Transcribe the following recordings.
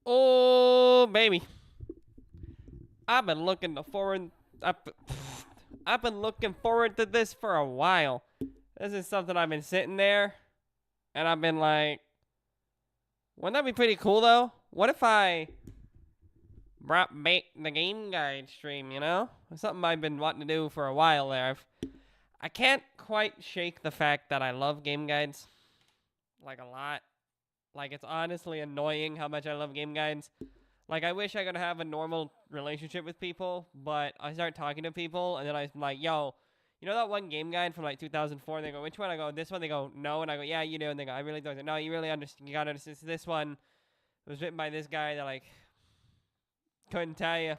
Oh, baby. I've been looking forward. I've, I've been looking forward to this for a while. This is something I've been sitting there, and I've been like, wouldn't that be pretty cool though? What if I brought back the game guide stream? You know, it's something I've been wanting to do for a while there. I can't quite shake the fact that I love game guides, like a lot. Like it's honestly annoying how much I love game guides. Like, I wish I could have a normal relationship with people, but I start talking to people, and then I'm like, yo, you know that one game guide from, like, 2004? And they go, which one? I go, this one. They go, no. And I go, yeah, you do. And they go, I really don't. No, you really understand. You gotta understand. This one was written by this guy that, like, couldn't tell you.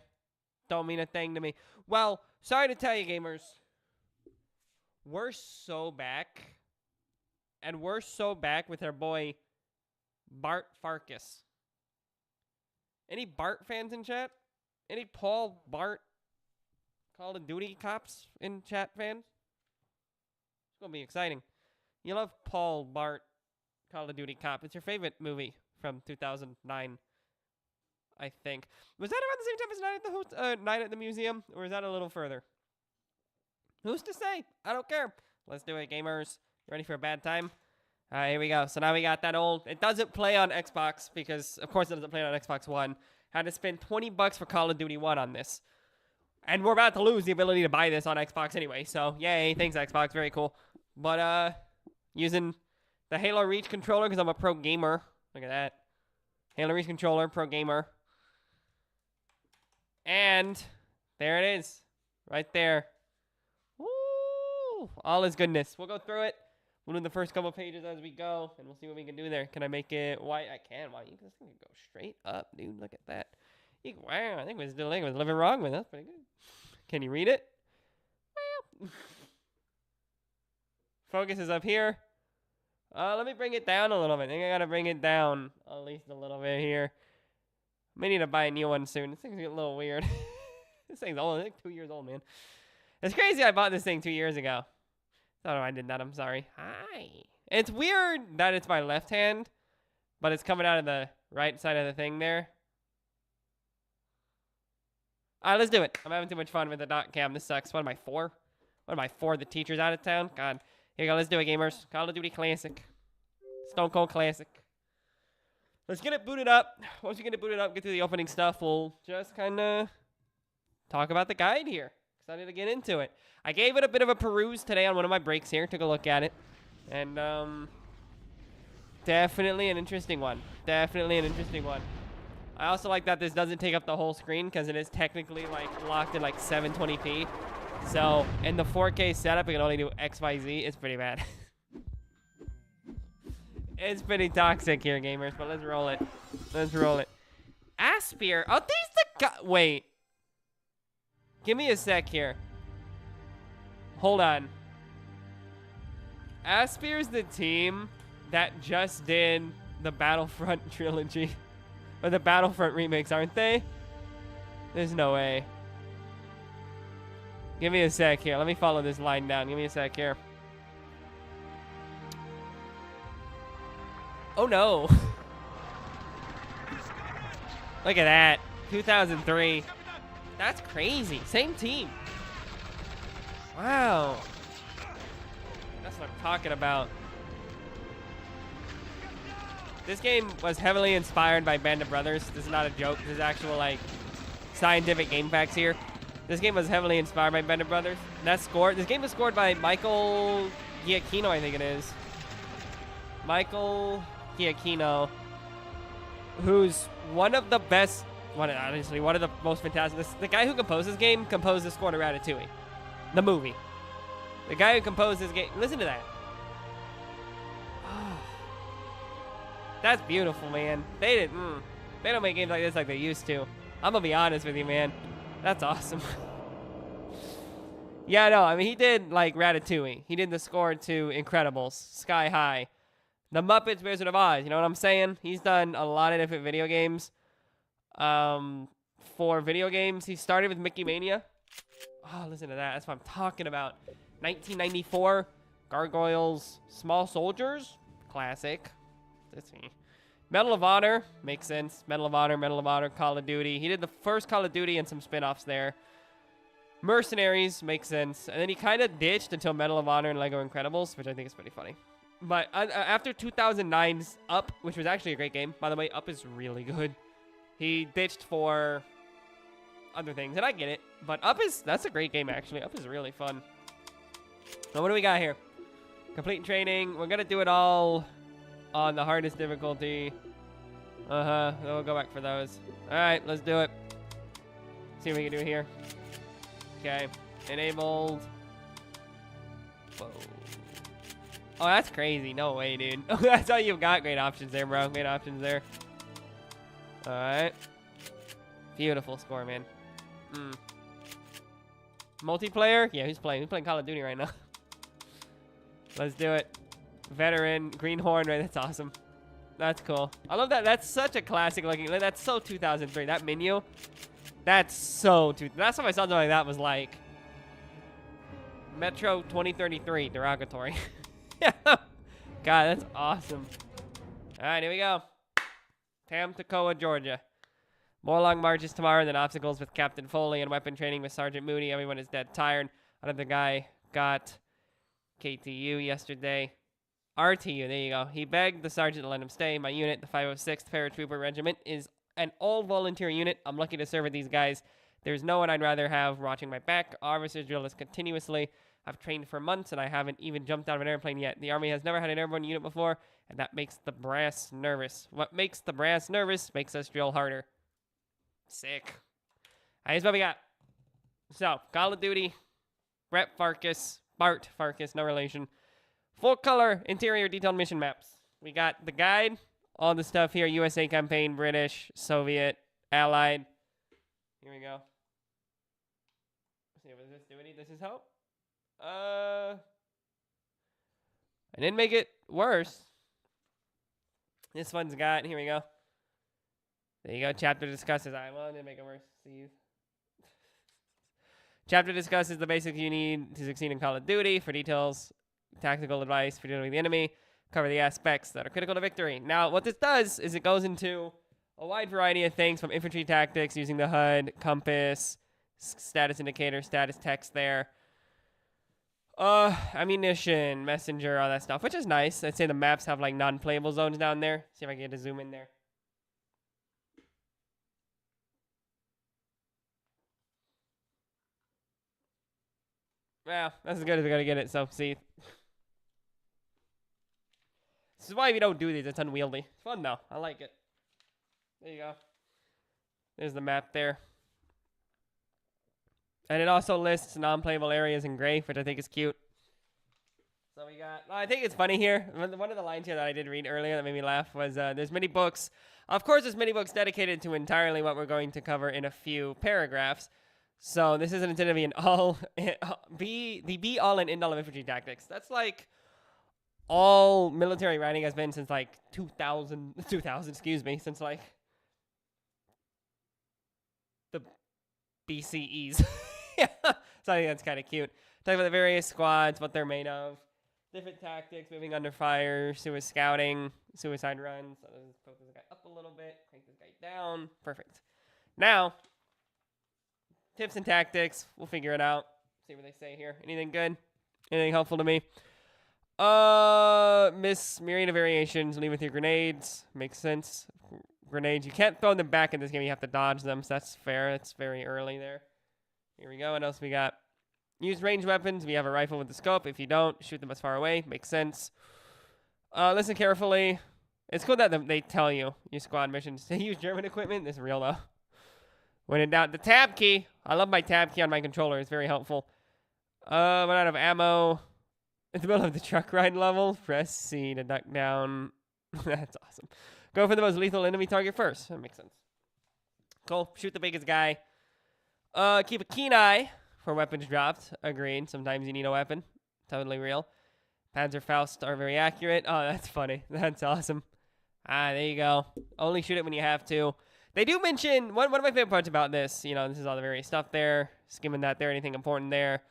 Don't mean a thing to me. Well, sorry to tell you, gamers. We're so back. And we're so back with our boy, Bart Farkas. Any Bart fans in chat? Any Paul Bart Call of Duty cops in chat fans? It's going to be exciting. You love Paul Bart Call of Duty cop. It's your favorite movie from 2009, I think. Was that around the same time as Night at the Museum? Or is that a little further? Who's to say? I don't care. Let's do it, gamers. You ready for a bad time? All right, here we go. So now we got that old. It doesn't play on Xbox because, of course, it doesn't play on Xbox One. Had to spend $20 for Call of Duty 1 on this. And we're about to lose the ability to buy this on Xbox anyway. So, yay. Thanks, Xbox. Very cool. But, using the Halo Reach controller because I'm a pro gamer. Look at that. Halo Reach controller, pro gamer. And there it is. Right there. Woo! All is goodness. We'll go through it. We'll do the first couple pages as we go, and we'll see what we can do there. Can I make it white? I can. Wow, this thing can go straight up, dude. Look at that. Wow, I think we're still living wrong with. That's pretty good. Can you read it? Well. Focus is up here. Let me bring it down a little bit. I think I gotta bring it down at least a little bit here. May need to buy a new one soon. This thing's getting a little weird. This thing's old. I think 2 years old, man. It's crazy I bought this thing 2 years ago. I don't know I did that. I'm sorry. Hi. It's weird that it's my left hand, but it's coming out of the right side of the thing there. All right, let's do it. I'm having too much fun with the dot cam. This sucks. What am I, 4? What am I, 4? The teacher's out of town? God. Here you go. Let's do it, gamers. Call of Duty Classic. Stone Cold Classic. Let's get it booted up. Once we get it booted up, get through the opening stuff, we'll just kind of talk about the guide here. Excited to get into it. I gave it a bit of a peruse today on one of my breaks here. Took a look at it. And, definitely an interesting one. Definitely an interesting one. I also like that this doesn't take up the whole screen because it is technically, like, locked in, like, 720p. So, in the 4K setup, it can only do XYZ. It's pretty bad. It's pretty toxic here, gamers, but let's roll it. Let's roll it. Aspir. Oh, these the guy. Wait. Give me a sec here. Hold on. Aspir's the team that just did the Battlefront trilogy. Or the Battlefront remakes, aren't they? There's no way. Give me a sec here. Let me follow this line down. Give me a sec here. Oh, no. Look at that. 2003. That's crazy. Same team. Wow. That's what I'm talking about. This game was heavily inspired by Band of Brothers. This is not a joke. This is actual, like, scientific game facts here. This game was heavily inspired by Band of Brothers. That's scored. This game was scored by Michael Giacchino, I think it is. Michael Giacchino, who's one of the best, honestly, one of the most fantastic. The guy who composed this game composed the score to Ratatouille, the movie. The guy who composed this game, listen to that. That's beautiful, man. They don't make games like this like they used to. I'm gonna be honest with you, man. That's awesome. Yeah, no, I mean, he did, like, Ratatouille. He did the score to Incredibles, Sky High, The Muppets, Wizard of Oz. You know what I'm saying? He's done a lot of different video games. For video games, he started with Mickey Mania. Oh, listen to that. That's what I'm talking about. 1994, Gargoyles, Small Soldiers, classic. Let's see. Medal of Honor makes sense. Medal of Honor, Call of Duty. He did the first Call of Duty and some spin-offs there. Mercenaries makes sense. And then he kind of ditched until Medal of Honor and Lego Incredibles, which I think is pretty funny. But after 2009's Up, which was actually a great game, by the way, Up is really good. He ditched for other things, and I get it. But that's a great game, actually. Up is really fun. So what do we got here? Complete training. We're going to do it all on the hardest difficulty. Then we'll go back for those. All right, let's do it. See what we can do here. Okay. Enabled. Whoa. Oh, that's crazy. No way, dude. That's all you've got. Great options there, bro. Great options there. All right. Beautiful score, man. Multiplayer? Yeah, who's playing? Who's playing Call of Duty right now? Let's do it. Veteran, greenhorn, right? That's awesome. That's cool. I love that. That's such a classic looking. That's so 2003. That menu. That's so. Last time I saw something like that was like Metro 2033 derogatory. Yeah. God, that's awesome. All right, here we go. Tampico, Georgia. More long marches tomorrow than obstacles with Captain Foley and weapon training with Sergeant Moody. Everyone is dead tired. Another guy got KTU yesterday. RTU, there you go. He begged the sergeant to let him stay. My unit, the 506th Paratrooper Regiment, is an all-volunteer unit. I'm lucky to serve with these guys. There's no one I'd rather have watching my back. Officers drill us continuously. I've trained for months, and I haven't even jumped out of an airplane yet. The Army has never had an airborne unit before, and that makes the brass nervous. What makes the brass nervous makes us drill harder. Sick. Here's what we got. So, Call of Duty, Bart Farkas, no relation. Full color interior detailed mission maps. We got the guide, all the stuff here, USA campaign, British, Soviet, Allied. Here we go. Let's see, does this do any? This is help? I didn't make it worse. This one's got, here we go. There you go. Chapter discusses. I didn't make it worse. See. Chapter discusses the basics you need to succeed in Call of Duty. For details, tactical advice for dealing with the enemy. Cover the aspects that are critical to victory. Now, what this does is it goes into a wide variety of things, from infantry tactics, using the HUD, compass, status indicator, status text there. Ammunition, messenger, all that stuff, which is nice. I'd say the maps have like non-playable zones down there. See if I can get to zoom in there. Well, that's as good as we're going to get it, so see. This is why we don't do these. It's unwieldy. It's fun, though. I like it. There you go. There's the map there. And it also lists non-playable areas in gray, which I think is cute. So we got... I think it's funny here. One of the lines here that I did read earlier that made me laugh was, there's many books. Of course, there's many books dedicated to entirely what we're going to cover in a few paragraphs. So this isn't intended to be an be-all and end-all of infantry tactics. That's like all military writing has been since like 2000, since like the BCEs. Yeah, so I think that's kind of cute. Talk about the various squads, what they're made of, different tactics, moving under fire, scouting, suicide runs. So let's focus this guy up a little bit, crank this guy down. Perfect. Now, tips and tactics. We'll figure it out. See what they say here. Anything good? Anything helpful to me? Miss myriad of variations. Leave with your grenades. Makes sense. Grenades. You can't throw them back in this game. You have to dodge them. So that's fair. It's very early there. Here we go. What else we got? Use ranged weapons. We have a rifle with the scope. If you don't, shoot them as far away. Makes sense. Listen carefully. It's cool that they tell you your squad missions to use German equipment. This is real though. When in doubt, the tab key. I love my tab key on my controller. It's very helpful. Went out of ammo. In the middle of the truck ride level, press C to duck down. That's awesome. Go for the most lethal enemy target first. That makes sense. Cool. Shoot the biggest guy. Keep a keen eye for weapons dropped. Agreed. Sometimes you need a weapon. Totally real. Panzerfaust are very accurate. Oh, that's funny. That's awesome. There you go. Only shoot it when you have to. They do mention, one of my favorite parts about this, this is all the various stuff there. Skimming that there, anything important there.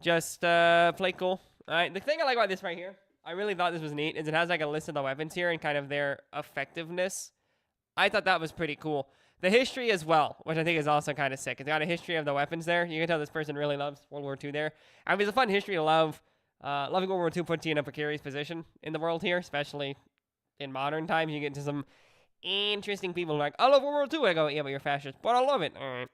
Just play cool. All right, the thing I like about this right here I really thought this was neat, is it has like a list of the weapons here and kind of their effectiveness. I thought that was pretty cool. The history as well, which I think is also kind of sick. It's got a history of the weapons there. You can tell this person really loves World War II there. I mean, it's a fun history to love. Loving World War II puts you in a precarious position in the world here, especially in modern times. You get into some interesting people like, I love World War II. I go, yeah, but you're fascist. But I love it. All right.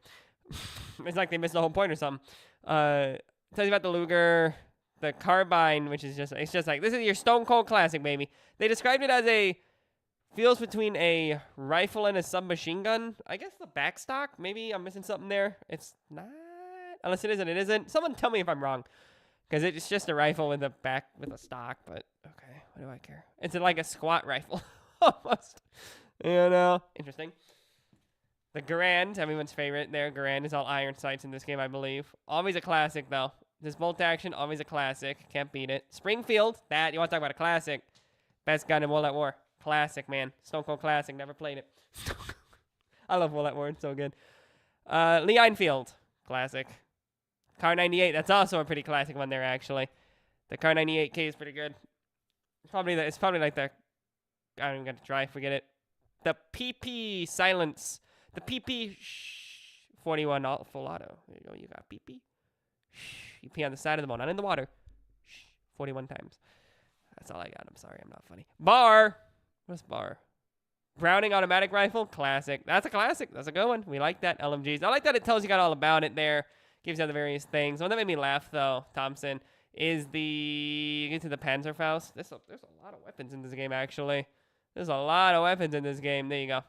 It's like they missed the whole point or something. Tells you about the Luger, the carbine, which is just, it's just like, this is your Stone Cold classic, baby. They described it as a, feels between a rifle and a submachine gun. I guess the backstock. Maybe I'm missing something there. It's not, unless it is and it isn't. Someone tell me if I'm wrong. Because it's just a rifle with a back, with a stock, but okay, what do I care? It's like a squat rifle, almost. You know, interesting. The Garand, everyone's favorite there. Garand is all iron sights in this game, I believe. Always a classic, though. This bolt action, always a classic. Can't beat it. Springfield, that, you want to talk about a classic. Best gun in World at War. Classic, man. Stone Cold classic, never played it. I love World at War, it's so good. Lee Enfield, classic. Car 98, that's also a pretty classic one there, actually. The Car 98K is pretty good. It's probably like the, I don't even got to try, forget it. The PP Silence. The PP 41 full auto. There you go, you got PP. You pee on the side of the boat, not in the water. 41 times. That's all I got, I'm sorry, I'm not funny. Bar. What's Bar? Browning automatic rifle, classic. That's a classic, that's a good one. We like that, LMGs. I like that it tells you got all about it there. Gives you the various things. One that made me laugh, though, Thompson, is the... Get to the Panzerfaust. There's a lot of weapons in this game, actually. There's a lot of weapons in this game. There you go.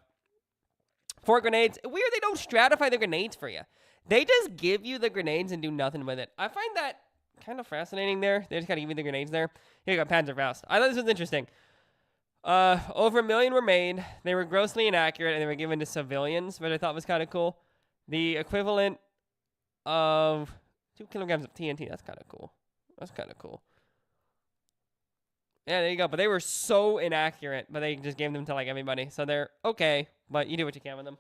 4 grenades. Weird they don't stratify the grenades for you. They just give you the grenades and do nothing with it. I find that kind of fascinating there. They just kind of give you the grenades there. Here you go, Panzerfaust. I thought this was interesting. Over 1 million were made. They were grossly inaccurate, and they were given to civilians, which I thought was kind of cool. The equivalent of 2 kilograms of TNT. That's kind of cool. That's kind of cool. Yeah, there you go. But they were so inaccurate, but they just gave them to like everybody. So they're okay, but you do what you can with them.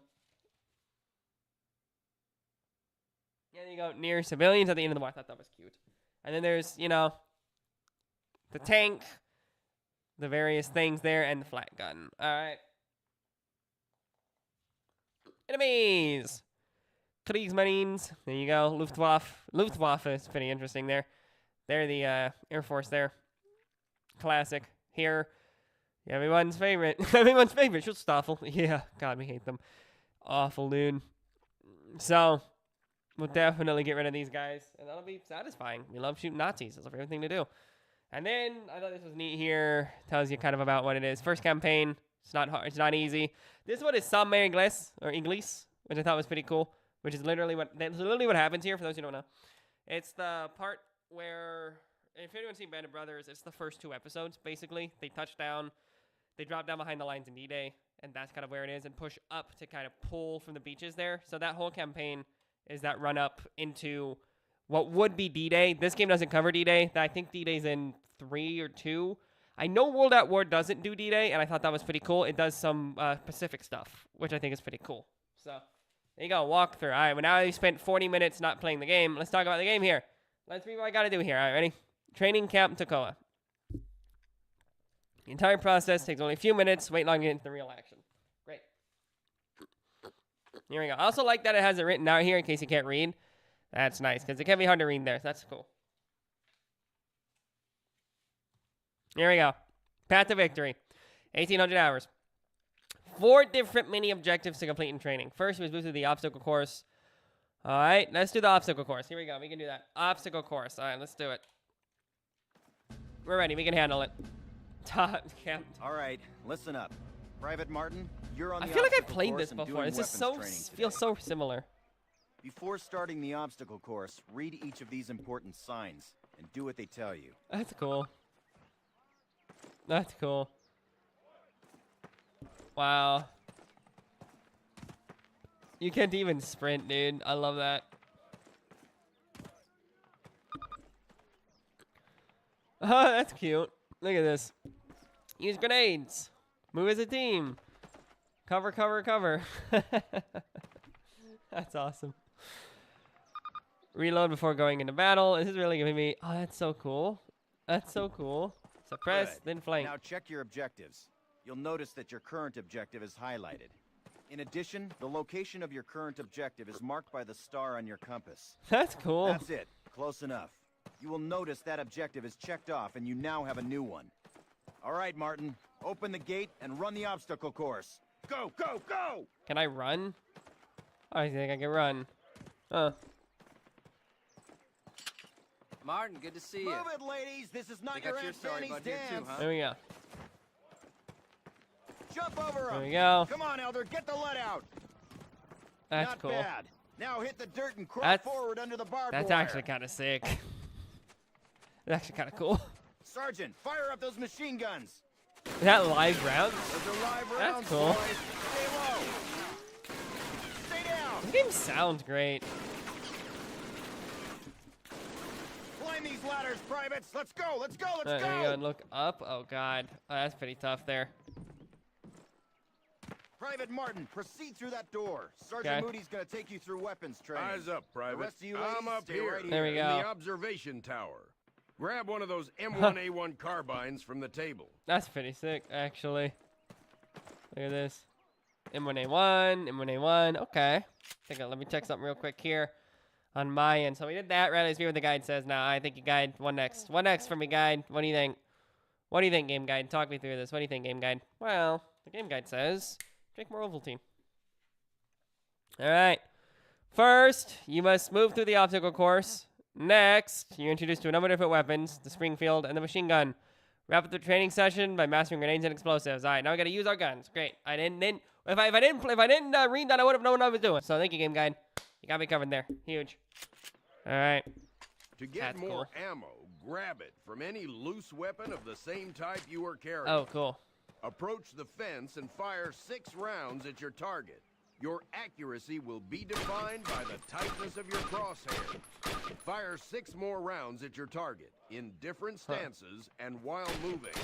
Yeah, there you go. Near civilians at the end of the war. I thought that was cute. And then there's, you know, the tank, the various things there, and the flat gun. All right. Enemies. Kriegsmarines. There you go. Luftwaffe. Luftwaffe is pretty interesting there. They're the Air Force there. Classic. Here. Everyone's favorite. Everyone's favorite. Schutzstaffel. Yeah. God, we hate them. Awful, dude. So, we'll definitely get rid of these guys. And that'll be satisfying. We love shooting Nazis. That's our favorite thing to do. And then, I thought this was neat here. Tells you kind of about what it is. First campaign. It's not hard. It's not easy. This one is Somme Inglés, or Inglés, which I thought was pretty cool. Which is literally what happens here, for those who don't know. It's the part where, if anyone's seen Band of Brothers, it's the first 2 episodes, basically. They touch down, they drop down behind the lines in D-Day, and that's kind of where it is, and push up to kind of pull from the beaches there. So that whole campaign is that run up into what would be D-Day. This game doesn't cover D-Day. I think D-Day's in 3 or 2. I know World at War doesn't do D-Day, and I thought that was pretty cool. It does some Pacific stuff, which I think is pretty cool. So, there you go, walkthrough. All right, well, now you spent 40 minutes not playing the game. Let's talk about the game here. Let's see what I got to do here. All right, ready? Training Camp Toccoa. The entire process takes only a few minutes. Wait long to get into the real action. Great. Here we go. I also like that it has it written out here in case you can't read. That's nice, because it can be hard to read there. So that's cool. Here we go. Path to Victory. 1,800 hours. 4 different mini objectives to complete in training. First was boosted the obstacle course. All right, let's do the obstacle course. Here we go. We can do that. Obstacle course. All right, let's do it. We're ready. We can handle it. Top camp. All right, listen up. Private Martin, you're on the I feel like I've obstacle played course this and before. doing This is weapons so training today. feels so similar. Before starting the obstacle course, read each of these important signs and do what they tell you. That's cool. That's cool. Wow. You can't even sprint, dude. I love that. Oh, that's cute. Look at this. Use grenades. Move as a team. Cover, cover, cover. That's awesome. Reload before going into battle. This is really giving me... Oh, that's so cool. That's so cool. Suppress, Good. then flank. Now check your objectives. You'll notice that your current objective is highlighted. In addition, the location of your current objective is marked by the star on your compass. That's cool. That's it. Close enough. You will notice that objective is checked off and you now have a new one. All right, Martin. Open the gate and run the obstacle course. Go, go, go! Can I run? Oh, I think I can run. Martin, good to see you. Move it, ladies! This is not They your got your Aunt story Fanny's about here too, dance! huh? There we go. Jump over There him! we go. Come on, Elder, get the lead out! That's not cool. bad. Now hit the dirt and crawl That's- forward under the barbed That's wire. actually kind of sick. That's actually kind of cool. Sergeant, fire up those machine guns! Is that live rounds? Those are live That's rounds, cool. boys. Stay low! Stay down! This game sounds great. Climb these ladders, privates! Let's go, let's go, let's There you go, go! and look up. Oh, God. Oh, that's pretty tough there. Private Martin, proceed through that door. Sergeant Okay. Moody's gonna take you through weapons training. Eyes up, Private. The rest of you I'm ladies, up stay here, right There we in go. the observation tower. Grab one of those M1A1 carbines from the table. That's pretty sick, actually. Look at this. M1A1, M1A1. Okay. Let me check something real quick here on my end. So we did that. Right, let's see what the guide says now. I think you guide. One next. One next for me, guide. What do you think? What do you think, game guide? Talk me through this. What do you think, game guide? Well, the game guide says Jake more Ovaltine. All right. First, you must move through the obstacle course. Next, you're introduced to a number of different weapons, the Springfield and the machine gun. Wrap up the training session by mastering grenades and explosives. All right, now we got to use our guns. Great. I didn't if I didn't read that, I would have known what I was doing. So thank you, game guide. You got me covered there. Huge. All right. To get That's more cool. ammo, grab it from any loose weapon of the same type you are carrying. Oh, cool. Approach the fence and fire 6 rounds at your target. Your accuracy will be defined by the tightness of your crosshair. Fire 6 more rounds at your target in different stances and while moving.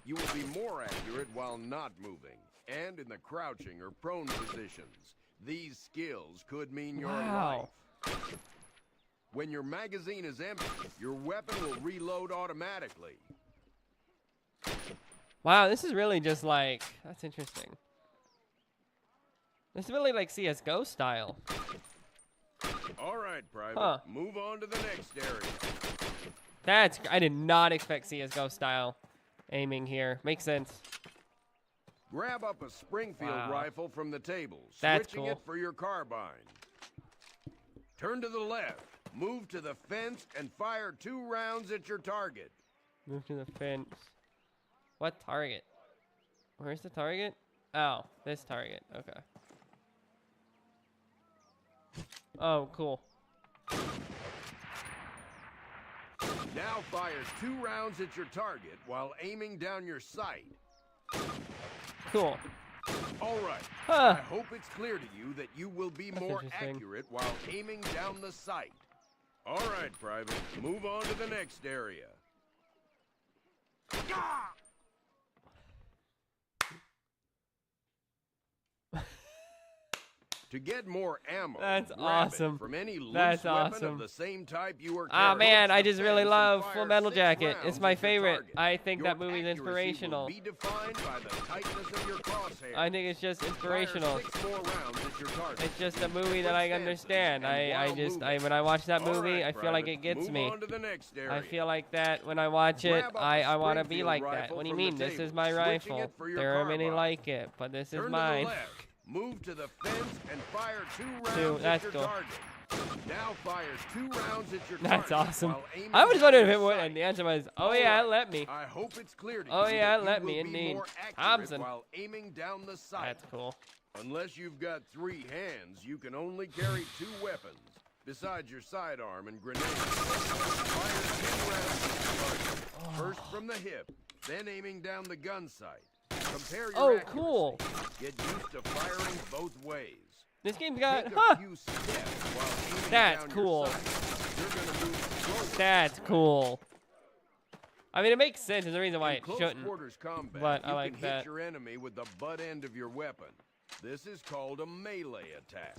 You will be more accurate while not moving and in the crouching or prone positions. These skills could mean your Wow. life. When your magazine is empty, your weapon will reload automatically. Wow, this is really just like, that's interesting. This is really like CSGO style. All right, Private. Huh. Move on to the next area. I did not expect CSGO style aiming here. Makes sense. Grab up a Springfield Wow. rifle from the table, That's switching cool. it for your carbine. Turn to the left, move to the fence, and fire 2 rounds at your target. Move to the fence. What target? Where's the target? Oh, this target. Okay. Oh, cool. Now fire 2 rounds at your target while aiming down your sight. Cool. All right. Huh. I hope it's clear to you that you will be That's more interesting. accurate while aiming down the sight. All right, Private. Move on to the next area. To get more ammo, That's grab awesome. it from any loose That's weapon awesome. of the same type you are Ah, carrying. man, I Approach just the really fence and love fire Full Metal 6 Jacket. rounds It's my at your favorite. target. I think Your that movie's accuracy inspirational. Will be defined by the tightness of your crosshair. I think it's just inspirational. Fire 6 more rounds at your target. It's just a movie that I Switch fences understand. and I while just, moving. when I watch that All movie, right, I feel like Private, it gets move me. on to the next area. I feel like that when I watch it. Grab up I a want to be Springfield like that. rifle What do you from the mean? This table, is my switching rifle. it for your There are many carbine. like it, but this Turn is to mine. the left. Move to the fence and fire 2 rounds Two, at that's your cool. target. Now fire 2 rounds at your That's target. awesome. while aiming I was down wondering if your it would, sight. and the answer was, oh All yeah, right. it let me. I hope it's clear to Oh, you yeah, that it let you me, will be indeed. more accurate Thompson. while aiming down the sight. That's cool. Unless you've got 3 hands, you can only carry 2 weapons, besides your sidearm and grenade. Fire 10 rounds at your target. First from the hip, then aiming down the gun sight. Compare your Oh, accuracy. cool. Get used to firing both ways. This game's got, Take a huh? few steps while aiming That's down cool. your sight. You're gonna move slowly. That's cool. I mean, it makes sense. There's a reason why In it close shouldn't. quarters combat, but I you like can that. hit your enemy with the butt end of your weapon. This is called a melee attack.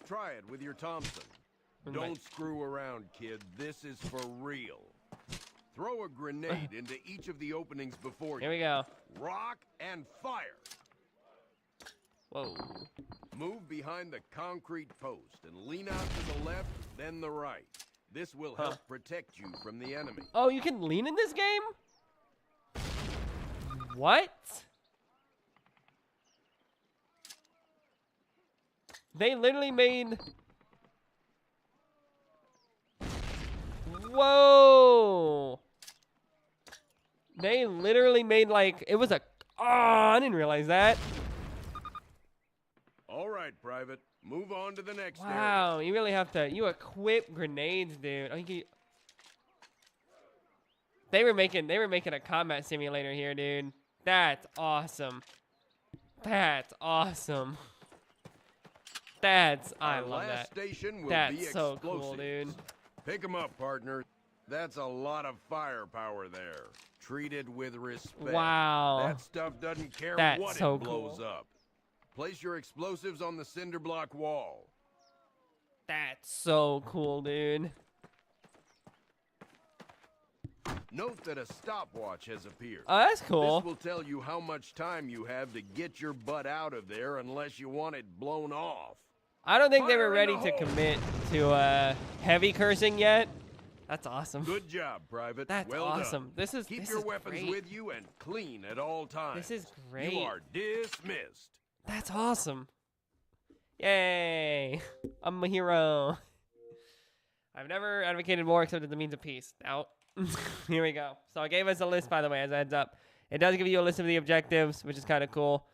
Try it with your Thompson. With my- Don't screw around, kid. This is for real. Throw a grenade into each of the openings before Here you. we go. Rock and fire. Whoa. Move behind the concrete post and lean out to the left, then the right. This will help protect you from the enemy. Oh, you can lean in this game? What? They literally made... Whoa! They literally made like... It was a... Oh, I didn't realize that. All right, Private. Move on to the next area. Wow, you really have to... You equip grenades, dude. Oh, They were making a combat simulator here, dude. That's awesome. That's awesome. I love Our last that. station will be That's so explosives. cool, dude. Pick 'em up, partner. That's a lot of firepower there. Treated with respect. Wow. That stuff doesn't care That's what so it blows cool. up. Place your explosives on the cinder block wall. That's so cool, dude. Note that a stopwatch has appeared. Oh, that's cool. This will tell you how much time you have to get your butt out of there unless you want it blown off. I don't think they Fire were in ready the to hole. commit to heavy cursing yet. That's awesome. Good job, Private. That's well awesome. Done. This Keep is your weapons great. with you and clean at all times. This is great. You are dismissed. That's awesome. Yay! I'm a hero. I've never advocated war except as a means of peace. Now, here we go. So it gave us a list, by the way, as a heads up. It does give you a list of the objectives, which is kind of cool.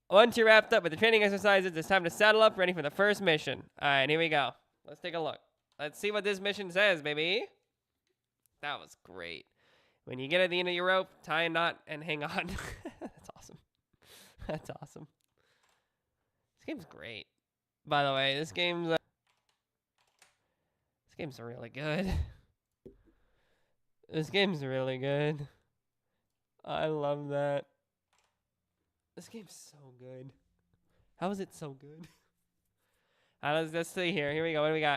Once you're wrapped up with the training exercises, it's time to saddle up, ready for the first mission. All right, here we go. Let's take a look. Let's see what this mission says, baby. That was great. When you get at the end of your rope, tie a knot and hang on. That's awesome. That's awesome. This game's great. By the way, this game's really good. This game's really good. I love that. This game's so good. How is it so good? Let's see here. Here we go. What do we got?